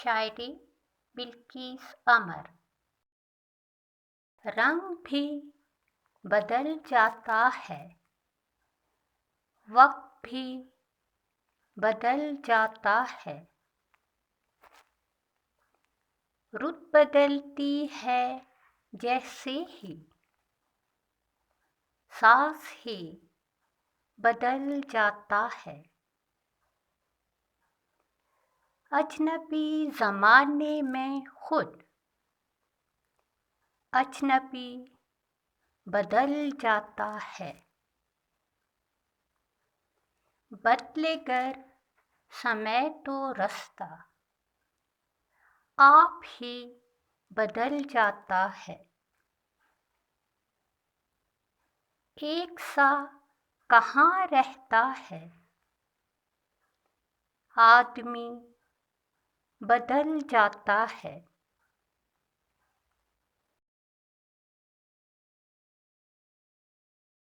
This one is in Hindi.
शायरी बिल्किस अमर। रंग भी बदल जाता है, वक्त भी बदल जाता है, रुत बदलती है जैसे ही, सांस ही बदल जाता है। अजनबी ज़माने में खुद अजनबी बदल जाता है। बदलेगर समय तो रास्ता आप ही बदल जाता है। एक सा कहाँ रहता है, आदमी बदल जाता है।